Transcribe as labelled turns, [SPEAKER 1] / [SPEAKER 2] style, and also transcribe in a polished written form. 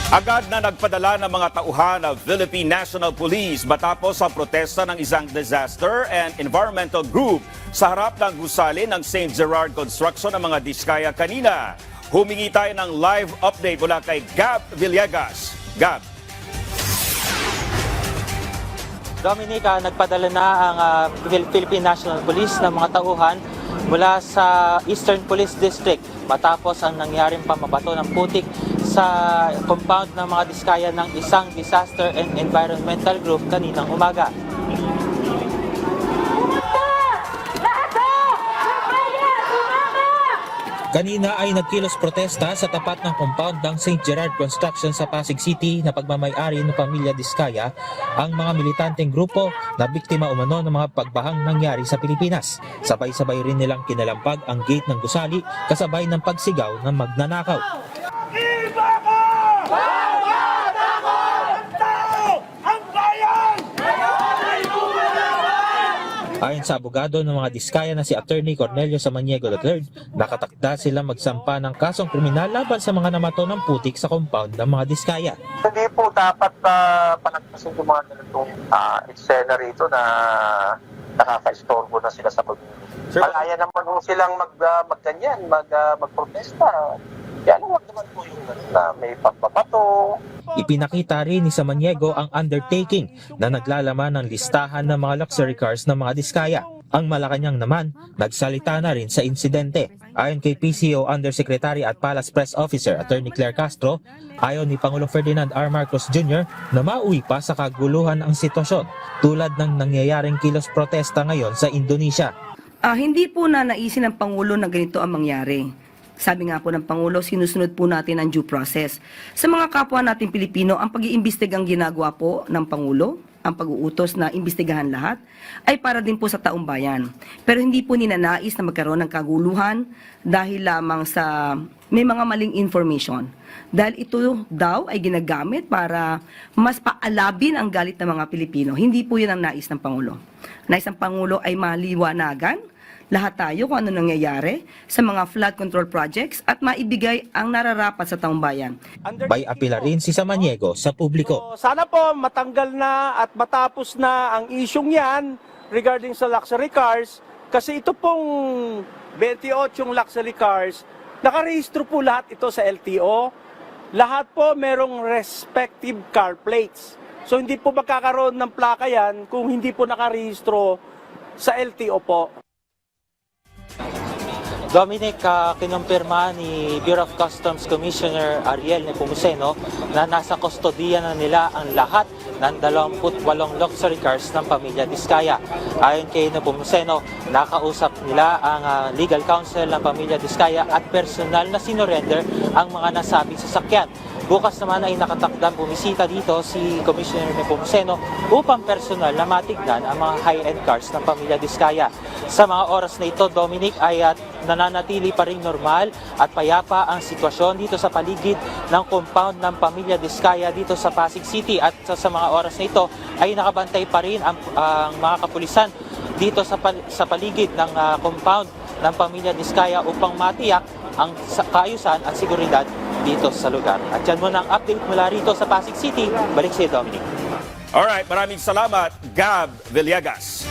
[SPEAKER 1] Agad na nagpadala ng mga tauhan ng Philippine National Police matapos ang protesta ng isang disaster and environmental group sa harap ng gusali ng St. Gerard Construction ng mga Diskaya kanina. Humingi tayo ng live update mula kay Gab Villegas. Gab.
[SPEAKER 2] Dominica, nagpadala na ang Philippine National Police ng mga tauhan mula sa Eastern Police District matapos ang nangyaring pamabato ng putik sa compound ng mga Diskaya ng isang disaster and environmental group kaninang umaga. Kanina ay nagkilos protesta sa tapat ng compound ng St. Gerard Construction sa Pasig City na pagmamay-ari ng pamilya Diskaya ang mga militanteng grupo na biktima umano ng mga pagbahang nangyari sa Pilipinas. Sabay-sabay rin nilang kinalampag ang gate ng gusali kasabay ng pagsigaw ng magnanakaw.
[SPEAKER 3] Iba ko! Bawat ako! Ang tao! Ang bayan!
[SPEAKER 2] Ayon sa abogado ng mga Diskaya na si Attorney Cornelio Samaniego III, nakatakda sila magsampa ng kasong kriminal laban sa mga namato ng putik sa compound ng mga Diskaya.
[SPEAKER 4] Hindi po dapat palagpasin yung mga ganitong eksena rito na nakaka-istorbo na sila sa community. Malaya naman po silang magganyan, magprotesta. Kaya wag naman po yung na may pagpapato.
[SPEAKER 2] Ipinakita rin ni Samaniego ang undertaking na naglalaman ng listahan ng mga luxury cars ng mga Diskaya. Ang Malacanang naman, nagsalita na rin sa insidente. Ayon kay PCO Undersecretary at Palace Press Officer Attorney Claire Castro, ayon ni Pangulong Ferdinand R. Marcos Jr. na mauwi pa sa kaguluhan ang sitwasyon tulad ng nangyayaring kilos protesta ngayon sa Indonesia.
[SPEAKER 5] Hindi po na naisin ng Pangulo na ganito ang mangyari. Sabi nga po ng Pangulo, sinusunod po natin ang due process. Sa mga kapwa natin Pilipino, ang pag-iimbestigang ginagawa po ng Pangulo, ang pag-uutos na imbestigahan lahat, ay para din po sa taong bayan. Pero hindi po ninanais na magkaroon ng kaguluhan dahil lamang sa may mga maling information. Dahil ito daw ay ginagamit para mas paalabin ang galit ng mga Pilipino. Hindi po yun ang nais ng Pangulo. Nais ng Pangulo ay maliwanagan lahat tayo kung ano nangyayari sa mga flood control projects at maibigay ang nararapat sa taong bayan.
[SPEAKER 2] May apela rin si Samaniego sa publiko.
[SPEAKER 3] So, sana po matanggal na at matapos na ang isyong yan regarding sa luxury cars kasi ito pong 28 luxury cars, nakarehistro po lahat ito sa LTO. Lahat po merong respective car plates. So hindi po magkakaroon ng plaka yan kung hindi po nakarehistro sa LTO po.
[SPEAKER 2] Dominic, kinumpirma ni Bureau of Customs Commissioner Ariel Nepomuceno na nasa kustodiya na nila ang lahat ng 28 luxury cars ng pamilya Diskaya. Ayon kay Nepomuceno, nakausap nila ang legal counsel ng pamilya Diskaya at personal na sinurrender ang mga nasabing sasakyan. Bukas naman ay nakatakdang bumisita dito si Commissioner Nepomuceno upang personal na matignan ang mga high-end cars ng pamilya Diskaya. Sa mga oras na ito, Dominic, ay nananatili pa ring normal at payapa ang sitwasyon dito sa paligid ng compound ng pamilya Diskaya dito sa Pasig City at sa mga oras na ito ay nakabantay pa rin ang mga kapulisan dito sa paligid ng compound ng pamilya Diskaya upang matiyak ang kaayusan at seguridad dito sa lugar. At yan muna ang update mula rito sa Pasig City. Balik sa iyo, Dominic.
[SPEAKER 1] Alright, maraming salamat, Gab Villegas.